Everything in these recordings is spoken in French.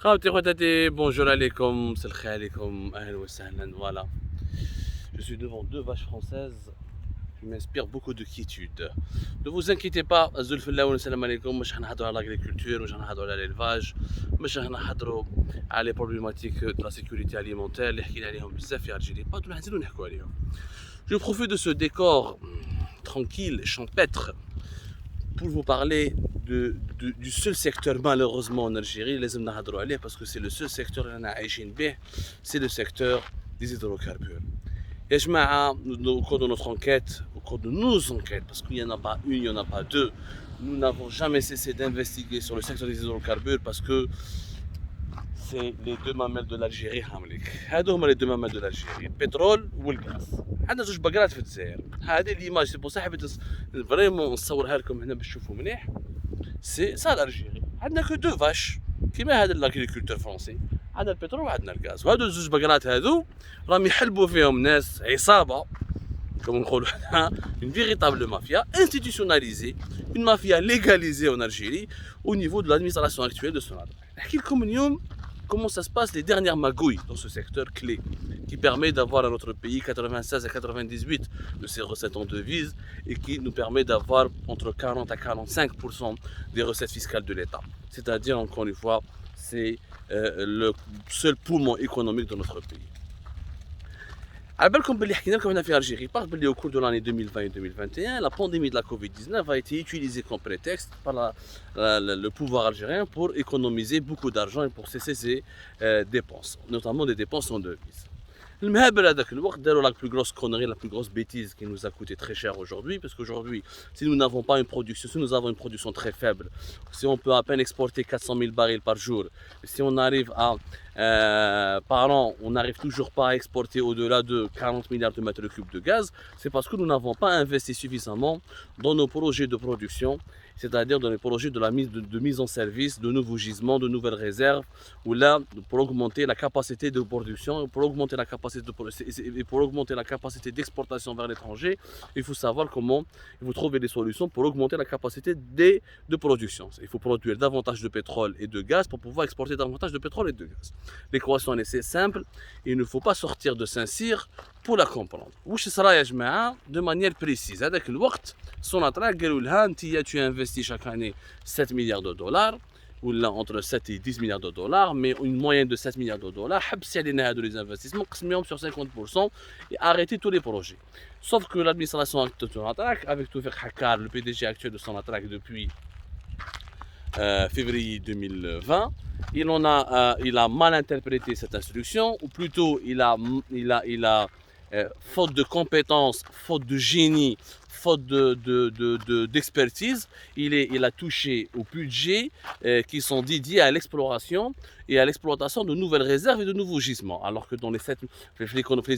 Bonjour alaikum, c'est le khair alaikum, ahlan wa sahlan, voilà. Je suis devant deux vaches françaises qui m'inspirent beaucoup de quiétude. Ne vous inquiétez pas, Zulfillah wa salam alaikum, مش حنهضروا على l'agriculture, مش حنهضروا على l'élevage, مش حنهضروا على les problématiques de la sécurité alimentaire اللي حكينا عليهم بزاف في Algérie, pas tout نحزلوا نحكوا عليهم. Je profite de ce décor tranquille, champêtre, pour vous parler du seul secteur malheureusement en Algérie, les hommes parce que c'est le seul secteur c'est le secteur des hydrocarbures. Et je au cours de notre enquête, au cours de nos enquêtes, parce qu'il n'y en a pas une, il n'y en a pas deux, nous n'avons jamais cessé d'investiguer sur le secteur des hydrocarbures parce que c'est les deux mamelles de l'Algérie. هادو هما les deux mamelles de l'Algérie, le pétrole ou le gaz. عندنا زوج بقرات في الجزائر. هذه ليماج سي بور صح حبيت فريمون نصورها لكم هنا باش تشوفوا مليح. سي سا l'Algérie. عندنا كو دو فاش كيما هذا لاغريكولتور فرونسي. عندنا البترول وعندنا الغاز. وهادو الزوج بقرات هادو راهم يحلبوا فيهم ناس عصابه comme on dit, une véritable mafia institutionnalisée, une mafia légalisée en Algérie au niveau de l'administration actuelle de Sonatrach. Comment ça se passe les dernières magouilles dans ce secteur clé qui permet d'avoir à notre pays 96 à 98 de ses recettes en devises et qui nous permet d'avoir entre 40 à 45% des recettes fiscales de l'État. C'est-à-dire, encore une fois, c'est le seul poumon économique de notre pays. Comme en Algérie, au cours de l'année 2020 et 2021, la pandémie de la Covid-19 a été utilisée comme prétexte par le pouvoir algérien pour économiser beaucoup d'argent et pour cesser ses dépenses, notamment des dépenses en devises. La plus grosse connerie, la plus grosse bêtise qui nous a coûté très cher aujourd'hui, parce qu'aujourd'hui, si nous n'avons pas une production, si nous avons une production très faible, si on peut à peine exporter 400 000 barils par jour, si on arrive à, par an, on n'arrive toujours pas à exporter au-delà de 40 milliards de mètres cubes de gaz, c'est parce que nous n'avons pas investi suffisamment dans nos projets de production, c'est-à-dire dans les projets de mise en service de nouveaux gisements, de nouvelles réserves, ou là, pour augmenter la capacité de production, pour augmenter la capacité d'exportation vers l'étranger, il faut savoir comment il faut trouver des solutions pour augmenter la capacité de production. Il faut produire davantage de pétrole et de gaz pour pouvoir exporter davantage de pétrole et de gaz. L'équation est assez simple, il ne faut pas sortir de Saint-Cyr pour la comprendre. De manière précise, avec le وقت Sonatrach قالوا لها انت tu investis chaque année 7 milliards de dollars ou là entre 7 et 10 milliards de dollars, mais une moyenne de 7 milliards de dollars, حبسي علينا هادو les investissements, قسميهم sur 50% et arrêtez tous les projets. Sauf que l'administration de Sonatrach, avec Toufiq Hakkar, le PDG actuel de Sonatrach depuis février 2020, il a mal interprété cette instruction, ou plutôt il a faute de compétences, faute de génie, faute d'expertise, il a touché au budget qui sont dédiés à l'exploration et à l'exploitation de nouvelles réserves et de nouveaux gisements. Alors que dans les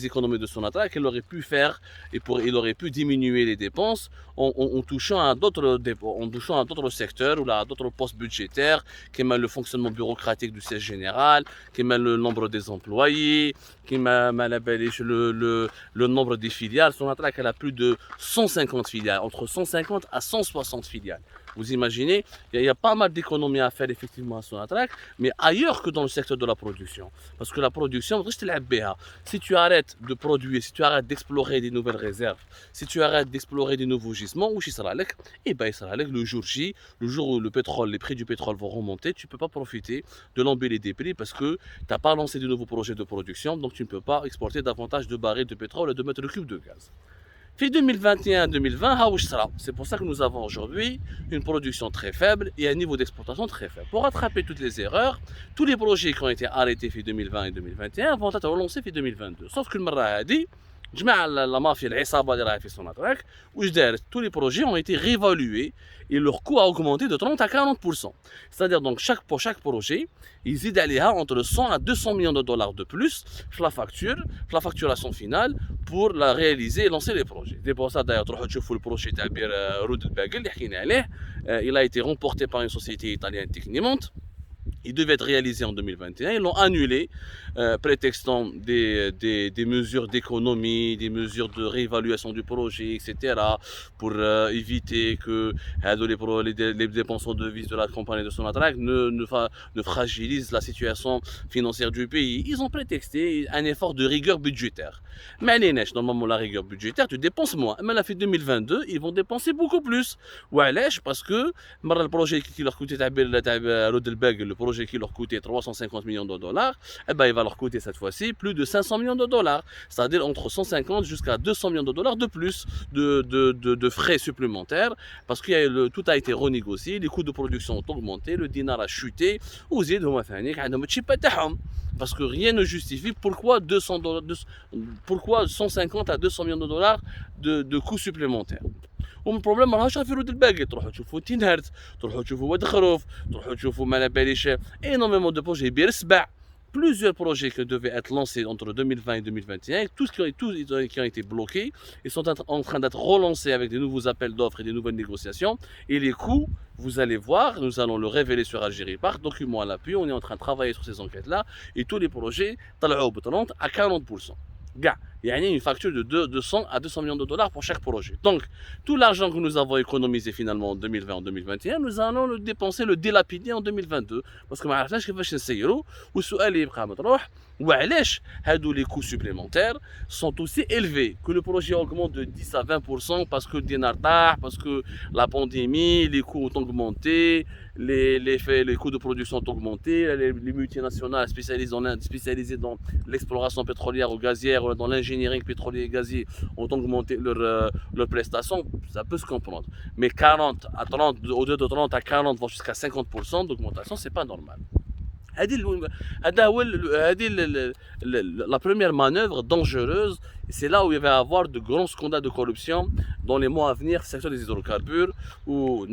économies de Sonatrach, il aurait pu faire il aurait pu diminuer les dépenses en touchant à d'autres secteurs ou à d'autres postes budgétaires, qui met le fonctionnement bureaucratique du siège général, qui met le nombre des employés, qui met le nombre des filiales. Sonatrach, elle a plus de 150 filiales, entre 150 à 160 filiales. Vous imaginez, il y a pas mal d'économies à faire effectivement à Sonatrach, mais ailleurs que dans le secteur de la production. Parce que la production, si tu arrêtes de produire, si tu arrêtes d'explorer des nouvelles réserves, si tu arrêtes d'explorer des nouveaux gisements, et ben, le jour J, le jour où les prix du pétrole vont remonter, tu ne peux pas profiter de l'embellie des prix parce que tu n'as pas lancé de nouveaux projets de production, donc tu ne peux pas exporter davantage de barils de pétrole et de mètres cubes de gaz. Fin 2021-2020, c'est pour ça que nous avons aujourd'hui une production très faible et un niveau d'exportation très faible. Pour rattraper toutes les erreurs, tous les projets qui ont été arrêtés fin 2020 et 2021 vont être relancés fin 2022. Sauf que le marra dit, la mafia, l'Isaba اللي راهي في Sonatrach, tous les projets ont été réévalués et leur coût a augmenté de 30 à 40%. C'est-à-dire donc pour chaque projet, ils aident à entre 100 à 200 millions de dollars de plus la facturation finale pour la réaliser et lancer les projets. C'est pour ça d'ailleurs le projet تاع Roud El Bagel اللي حكينا عليه, il a été remporté par une société italienne Tecnimont. Il devait être réalisé en 2021, ils l'ont annulé, prétextant des mesures d'économie, des mesures de réévaluation du projet, etc., pour éviter que les dépenses en devises de la compagnie de Sonatrach ne fragilisent la situation financière du pays. Ils ont prétexté un effort de rigueur budgétaire. Mais normalement, la rigueur budgétaire, tu dépenses moins. Mais là, fait 2022, ils vont dépenser beaucoup plus. وعلاش parce que le projet qui leur coûtait le projet qui leur coûtait 350 millions de dollars, eh ben, il va leur coûter cette fois-ci plus de 500 millions de dollars. C'est-à-dire entre 150 jusqu'à 200 millions de dollars de plus de frais supplémentaires parce que tout a été renégocié, les coûts de production ont augmenté, le dinar a chuté, parce que rien ne justifie pourquoi pourquoi 150 à 200 millions de dollars de coûts supplémentaires. والبروبليم ما راهوش في رود الباقي تروحوا تشوفوا تين هرت تروحوا تشوفوا واد خروف تروحوا تشوفوا ما على باليش énormément de projets بير سبع plusieurs projets qui devaient être lancés entre 2020 et 2021 tous qui ont été bloqués ils sont en train d'être relancés avec des nouveaux appels d'offres et des nouvelles négociations et les coûts vous allez voir nous allons le révéler sur Algérie Park document à l'appui on est en train de travailler sur ces enquêtes là et tous les projets طلعوا ب 30 à 40%. Il y a une facture de 200 à 200 millions de dollars pour chaque projet. Donc, tout l'argent que nous avons économisé finalement en 2020, en 2021, nous allons le dépenser, le dilapider en 2022. Parce que ما عرفناش كيفاش نسيروا والسؤال يبقى مطروح وعلاش هادو les coûts supplémentaires sont aussi élevés que le projet augmente de 10 à 20% parce que le dinar طاح, parce que la pandémie, les coûts ont augmenté, les coûts de production ont augmenté, les multinationales spécialisées dans l'exploration pétrolière ou gazière ou dans l'ingénierie pétrolière et gazier ont augmenté leurs prestations, ça peut se comprendre. Mais 40 à 30, au-delà de 30 à 40, voire jusqu'à 50% d'augmentation, c'est pas normal. La première manœuvre dangereuse, c'est là où il va y avoir de grands scandales de corruption dans les mois à venir, secteur des hydrocarbures, où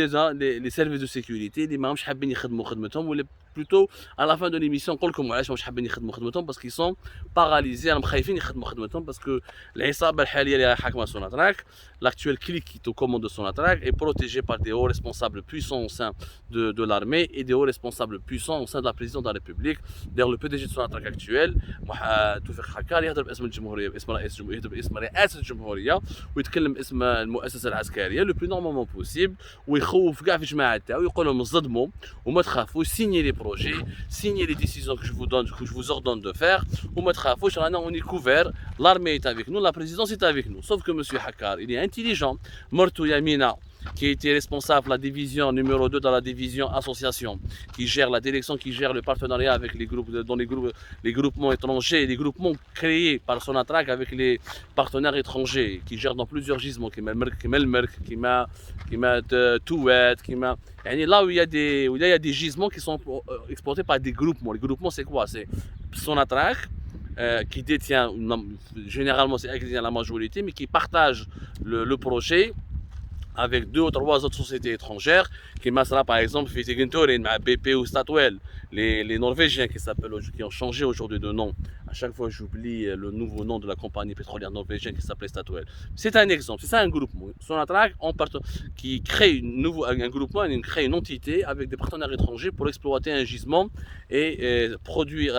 déjà les services de sécurité, les ماهمش حابين يخدموا خدمتهم ولا plutôt à la fin de l'émission نقول لكم علاش ماهمش حابين يخدموا خدمتهم parce qu'ils sont paralysés راهم خايفين يخدموا خدمتهم parce que العصابه الحاليه اللي حاكمه Sonatrach, l'actuel clique qui est aux commandes de Sonatrach est protégé par des hauts responsables puissants au sein de l'armée et des hauts responsables puissants au sein de la présidence de la République. D'ailleurs le PDG de Sonatrach actuel توفيق حكار يهضر باسم الجمهوريه يهضر باسم رئاسه الجمهوريه ويتكلم باسم المؤسسه العسكريه لو بلو نورمالمون بوسيبل ويخوف كاع في الجماعه تاعو يقول لهم صدموا وما تخافوش سيني لي بروجي سيني لي ديسيزيون que je vous ordonne de faire وما تخافوش رانا on est couvert, l'armée est avec nous, la présidence est avec nous. Sauf que monsieur Hakkar, il est intelligent. Mortou Yamina, qui était responsable de la division numéro 2 dans la division association, qui gère la direction, qui gère le partenariat avec les groupes, dans les groupements étrangers, les groupements créés par Sonatrach avec les partenaires étrangers, qui gèrent dans plusieurs gisements, qui m'a Touet, là où il y a des gisements qui sont exploités par des groupements. Les groupements c'est quoi? C'est Sonatrach, qui détient, généralement c'est elle qui détient la majorité, mais qui partage le projet avec 2 ou 3 autres sociétés étrangères, qui sera par exemple BP ou Statoil, les Norvégiens qui ont changé aujourd'hui de nom. À chaque fois j'oublie le nouveau nom de la compagnie pétrolière norvégienne qui s'appelait Statoil. C'est un exemple, c'est ça un groupement. Sonatrach qui crée un groupement, il crée une entité avec des partenaires étrangers pour exploiter un gisement et produire,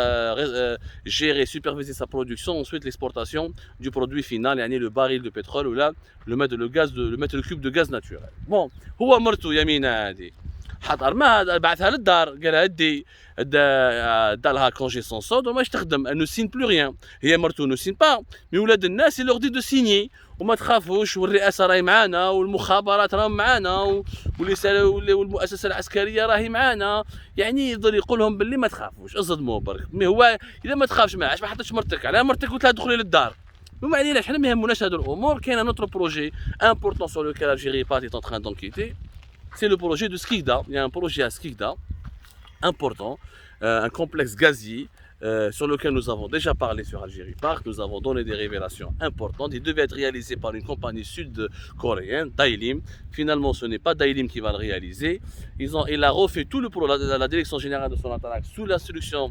gérer, superviser sa production, ensuite l'exportation du produit final, le baril de pétrole ou là le mettre le cube de gaz naturel. Bon, هو مرته يمينة هذه حط ارماها بعثها للدار قالها ادي دالها كونجي سون صود وماش تخدم انو سين بلو ريان هي مرتو نو سين با مي ولاد الناس اللي دي دو سيني وما تخافوش والرئاسه راهي معانا والمخابرات راهم معانا والمؤسسه العسكريه راهي معانا يعني يقدر يقول لهم باللي ما تخافوش اصدموا برك مي هو اذا ما تخافش معاش ما حطيتش مرتك على مرتك قلت لها دخلي للدار وما علينا حنا ما يهموناش هذو الامور. كاين un autre projet important sur lequel Algérie Park est en train d'enquêter, c'est le projet de Skikda. Il y a un projet à Skikda important, un complexe gazier sur lequel nous avons déjà parlé sur Algérie Park. Nous avons donné des révélations importantes. Il devait être réalisé par une compagnie sud-coréenne, Dailim. Finalement, ce n'est pas Dailim qui va le réaliser. Il a refait tout la direction générale de Sonatrach sous l'instruction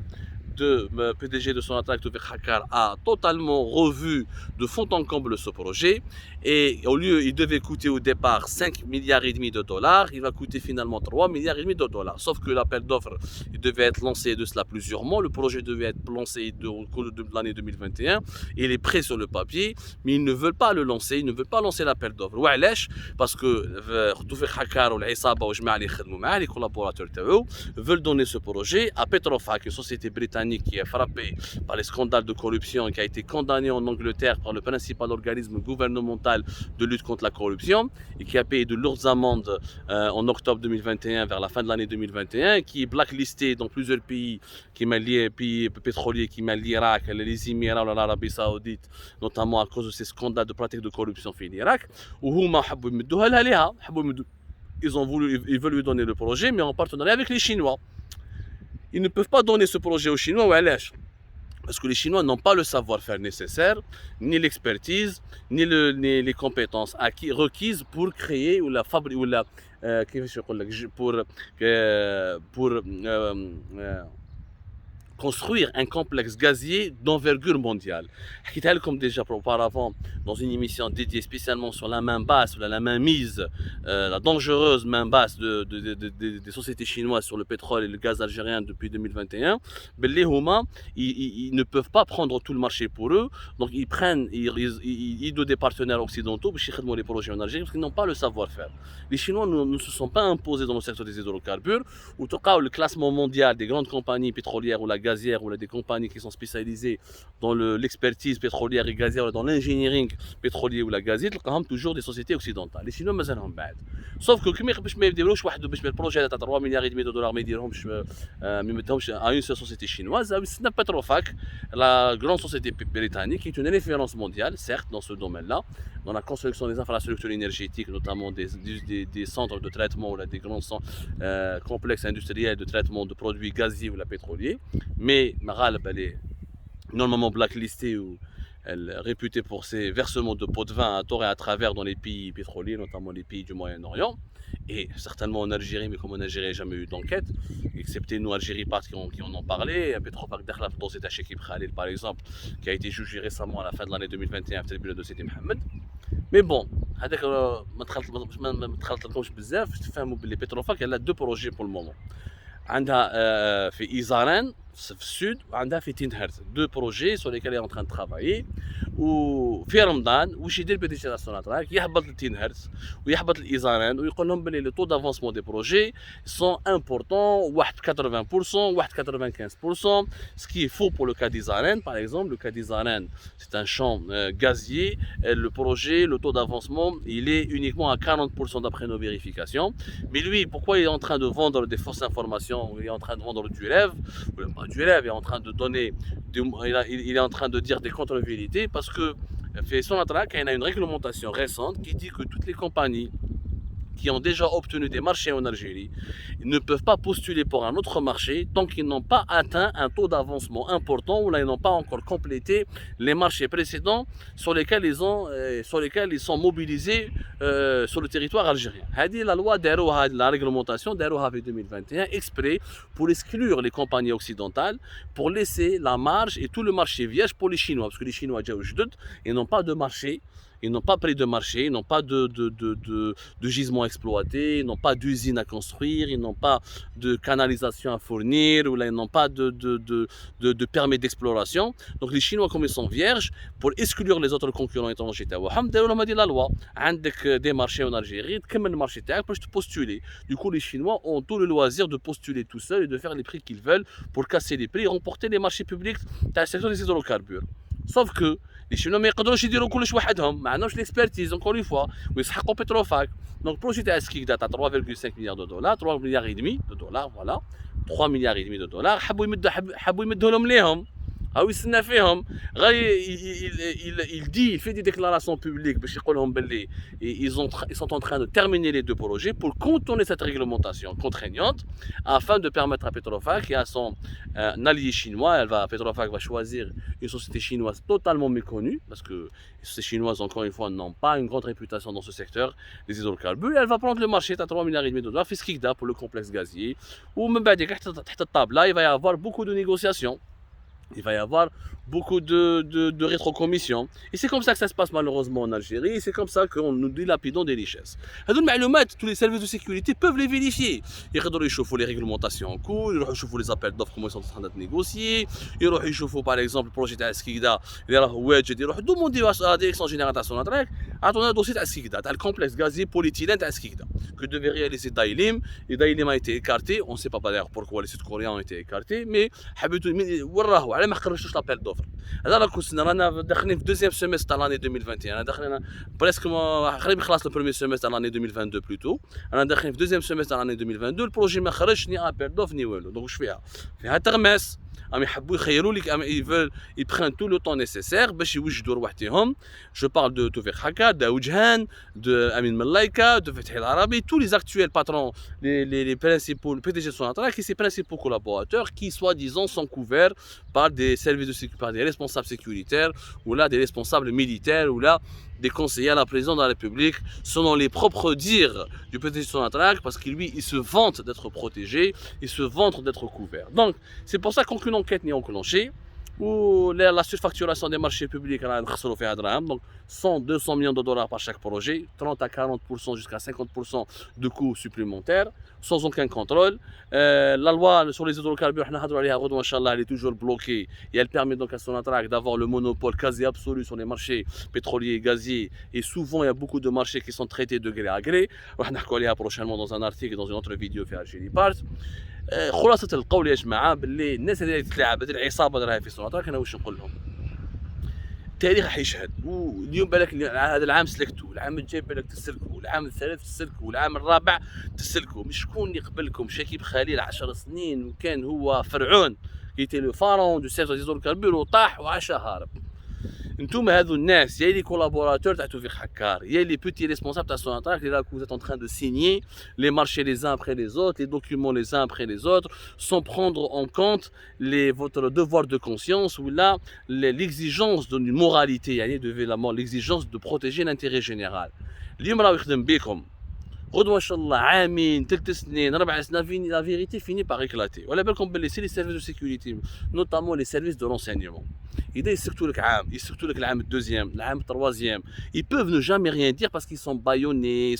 PDG de Sonatrach, Tawfiq Hakkar, a totalement revu de fond en comble ce projet. Et au lieu, il devait coûter au départ 5 milliards et demi de dollars, il va coûter finalement 3 milliards et demi de dollars. Sauf que l'appel d'offres, il devait être lancé de cela plusieurs mois. Le projet devait être lancé au cours de l'année 2021. Il est prêt sur le papier, mais ils ne veulent pas le lancer, ils ne veulent pas lancer l'appel d'offres. Parce que Tawfiq Hakkar ou l'Isaba ou les collaborateurs veulent donner ce projet à Petrofac, une société britannique qui est frappée par les scandales de corruption et qui a été condamnée en Angleterre par le principal organisme gouvernemental de lutte contre la corruption et qui a payé de lourdes amendes en octobre 2021 vers la fin de l'année 2021, qui est blacklisté dans plusieurs pays pays pétroliers qui mêlent l'Irak, les Émirats ou l'Arabie Saoudite, notamment à cause de ces scandales de pratiques de corruption en Irak. Ils veulent lui donner le projet, mais en partenariat avec les Chinois. Ils ne peuvent pas donner ce projet aux Chinois, parce que les Chinois n'ont pas le savoir-faire nécessaire, ni l'expertise, ni les compétences requises pour créer ou la fabriquer ou la pour construire un complexe gazier d'envergure mondiale. Je l'ai dit comme déjà auparavant dans une émission dédiée spécialement sur la main basse, la main mise, la dangereuse main basse des sociétés chinoises sur le pétrole et le gaz algérien depuis 2021. Ils ne peuvent pas prendre tout le marché pour eux, donc ils donnent des partenaires occidentaux pour faire les projets en Algérie parce qu'ils n'ont pas le savoir-faire. Les Chinois ne se sont pas imposés dans le secteur des hydrocarbures, où le classement mondial des grandes compagnies pétrolières ou la gazière ou des compagnies qui sont spécialisées dans l'expertise pétrolière et gazière ou dans l'engineering pétrolier ou la gazière, toujours des sociétés occidentales. Les Chinois مازالهم بعد. Sauf que كما باش ما يديروش واحد باش البروجي تاع 3 مليار et demi de dollars ما يديرهمش ما يمدهمش à une seule société chinoise. C'est Petrofac, la grande société britannique qui est une référence mondiale, certes dans ce domaine-là, dans la construction des infrastructures énergétiques, notamment des centres de traitement ou des grands complexes industriels de traitement de produits gaziers ou pétroliers. Mais Maghal, elle est normalement blacklistée ou elle est réputée pour ses versements de pots de vin à tort et à travers dans les pays pétroliers, notamment les pays du Moyen-Orient. Et certainement en Algérie, mais comme en Algérie, il n'y a jamais eu d'enquête, excepté nous, Algérie, qui en ont parlé. Petrofac Dakhla dans cet Chekib Khalil, par exemple, qui a été jugé récemment à la fin de l'année 2021 à tribunal de Sidi Mohamed. Mais bon, هذاك ما تخلطلكمش بزاف تفهموا باللي Petrofac elle a deux projets pour le moment. عندها في إيزاران في السود وعندها في تينهرت deux projets sur lesquels elle est en train de travailler. وفي رمضان واش يدير بي دي سي سوناتراك يهبط لتينهرت ويهبط لإيزاران ويقول لهم بلي لو طو دافونسمون دي بروجي سون امبورطون واحد 80% واحد 95%. Ce qui est faux pour le cas d'Izaren, par exemple. Le cas d'Izaren, c'est un champ gazier. Le projet, le taux d'avancement, il est uniquement à 40% d'après nos vérifications. Mais lui, pourquoi il est en train de vendre des fausses informations? Il est en train de vendre du rêve, pas du rêve, il est en train de donner, il est en train de dire des contre-vérités parce que Sonatrach il y a une réglementation récente qui dit que toutes les compagnies qui ont déjà obtenu des marchés en Algérie ne peuvent pas postuler pour un autre marché tant qu'ils n'ont pas atteint un taux d'avancement important ou là ils n'ont pas encore complété les marchés précédents sur lesquels ils sont mobilisés sur le territoire algérien. La loi la réglementation d'Aroha 2021 exprès pour exclure les compagnies occidentales, pour laisser la marge et tout le marché vierge pour les Chinois, parce que les Chinois ils n'ont pas de marché. Ils n'ont pas pris de marché, ils n'ont pas de gisements exploités, ils n'ont pas d'usine à construire, ils n'ont pas de canalisation à fournir, ou là, ils n'ont pas de permis d'exploration. Donc les Chinois, comme ils sont vierges, pour exclure les autres concurrents étrangers, la loi, des marchés en Algérie, comme le marché pour postuler. Du coup, les Chinois ont tout le loisir de postuler tout seuls et de faire les prix qu'ils veulent pour casser les prix et remporter les marchés publics dans le secteur des hydrocarbures. Sauf que les Chinois ما يقدروش يديروا كلش وحدهم ما عندهمش l'expertise encore une fois ويسحقوا Petrofac. Donc projet تاع سكيك داتا 3,5 milliards de dollars 3 milliards et demi de dollars voilà 3 milliards et demi de dollars حبوا يمدوا لهم ليهم هاو يستنى فيهم غير il fait des déclarations publiques باش يقول لهم باللي ils sont en train de terminer les deux projets pour contourner cette réglementation contraignante afin de permettre à Petrofac et à son allié chinois Petrofac va choisir une société chinoise totalement méconnue parce que ces chinoises encore une fois n'ont pas une grande réputation dans ce secteur des hydrocarbures. Elle va prendre le marché à 3 milliards et demi de dollars في سكيكدا pour le complexe gazier ou même بعد تحت الطابلة il va y avoir beaucoup de négociations. il va y avoir beaucoup de rétrocommissions. Et c'est comme ça que ça se passe malheureusement en Algérie. Et c'est comme ça que nous dilapidons des richesses. Tous les services de sécurité peuvent les vérifier. Ils réchauffent les réglementations en cours, ils réchauffent les appels d'offres, comment ils sont en train d'être négociés. Ils réchauffent par exemple le projet de Skikda. Ils réchauffent demander à la direction générale de Sonatrach à un dossier de Skikda, le complexe gazier polyéthylène de Skikda, que devait réaliser Dailim. Et Dailim a été écarté. On ne sait pas d'ailleurs pourquoi les Sud-Coréens ont été écartés. Mais على ما خرجتوش لابيل دوفر. هذا رانا داخلين في دوزيام سيمستر تاع لاني 2021. انا داخلين بريسك قريب يخلص البروميير سيمستر تاع لاني 2022 بلوتو. انا داخلين في دوزيام سيمستر تاع لاني 2022. البروجي ما خرجش ني ابيل دوف ني والو. دونك واش فيها تغماس. يحبوا يخيروا لك ils prennent tout le temps nécessaire باش يوجدوا رواحتهم. Je parle de Toufik Hakka, d'Aoudjhan, de Amin Malaika, de Fethi El Arabi, tous les actuels patrons, les principaux, le PDG de Sonatrach et ses principaux collaborateurs qui soi-disant sont couverts par des services de sécurité, par des responsables sécuritaires ou là des responsables militaires ou là des conseillers à la présidence de la République selon les propres dires du PDG de Sonatrach parce qu'il lui il se vante d'être protégé, il se vante d'être couvert. Donc c'est pour ça qu'aucune enquête n'est enclenchée. Ou la surfacturation des marchés publics, donc 100-200 millions de dollars par chaque projet, 30 à 40% jusqu'à 50% de coûts supplémentaires, sans aucun contrôle. La loi sur les hydrocarbures, elle est toujours bloquée et elle permet donc à Sonatrach d'avoir le monopole quasi absolu sur les marchés pétroliers et gaziers. Et souvent, il y a beaucoup de marchés qui sont traités de gré à gré. On va prochainement dans un article, dans une autre vidéo في Algérie Part. خلاصة القول يا جماعة باللي الناس اللي تلعب هذه العصابة اللي راهي في سوناطراك أنا واش نقول لهم التاريخ راح يشهد واليوم بالك هذا العام سلكتوا العام الجاي بالك تسلكوا العام الثالث تسلكوا العام الرابع تسلكوا مش شكون اللي قبلكم شكيب خليل 10 سنين وكان هو فرعون كيتي لو فارون دو سيرفيس ديزولكاربور وطاح وعاش هارب انتوما هذو الناس يا لي كولابوراتور تاع توفيق حكار يا لي بوتي ريسبونسابل تاع سوناطراك اللي راكم vous êtes en train de signer les marchés les uns après les autres les documents les uns après les autres sans prendre en compte votre devoir de conscience ou là l'exigence d'une moralité يعني l'exigence de protéger l'intérêt général اليوم راه يخدم بكم غدوه ان شاء الله عامين 3 سنين 4 سنين la vérité finit par éclater ولا بالكم باللي سي لي سيرفيس دو سيكوريتي notamment les services de renseignement إذا يسكتوا لك عام يسكتوا لك العام الدوزيام العام التروازيام ils peuvent ne jamais rien dire parce qu'ils sont bâillonnés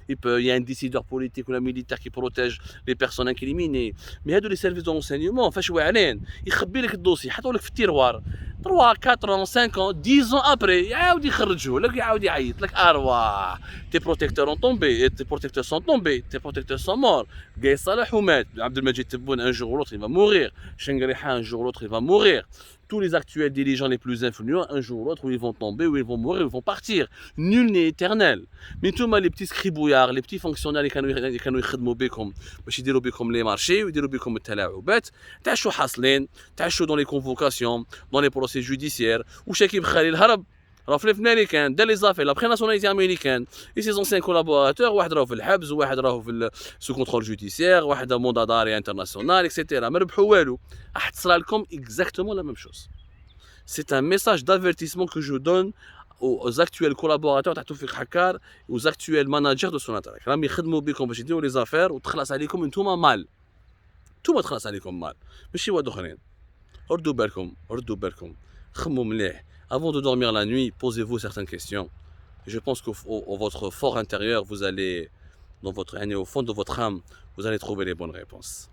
il y a un décideur politique ou un militaire qui protège les personnes incriminées mais هادو les services de renseignement فاش واعرين يخبي لك الدوسي يحطوا لك في التيروار 3 4 ans 5 ans 10 ans après يعاود يخرجوه لك يعاود يعيط لك ارواح tes protecteurs ont tombé tes protecteurs sont tombés tes protecteurs sont morts Gaye Salah ومات عبد المجيد تبون un jour ou l'autre il va mourir Chengriha un jour ou l'autre il va mourir tous les actuels dirigeants les plus influents, un jour ou l'autre, où ils vont tomber, où ils vont mourir, où ils vont partir. Nul n'est éternel. Mais tout les petits scribouillards, les petits fonctionnaires qui كانوا يخدموا بكم باش يديروا بكم les marchés ويديروا بكم التلاعبات تعشوا حاصلين تعشوا dans les convocations dans les procès judiciaires وشاكيب خليل هرب راه في الامريكان دار لي زافير لابخي ناسيوناليتي امريكان اي سي زونسيان كولابوراتور واحد راهو في الحبس وواحد راهو في سو كونترول جوديسيير واحد مودا داري انترناسيونال اكسيتيرا ما ربحوا والو راح تصرى لكم اكزاكتومون لا ميم شوز سي ان ميساج دافيرتيسمون كو جو دون aux actuels collaborateurs تاع توفيق حكار aux actuels managers de Sonatrach راهم يخدموا بكم باش يديروا لي زافير وتخلص عليكم انتوما مال انتوما تخلص عليكم مال ماشي واد اخرين ردوا بالكم خموا مليح. Avant de dormir la nuit, posez-vous certaines questions. Je pense qu'au votre fort intérieur, vous allez, au fond de votre âme, vous allez trouver les bonnes réponses.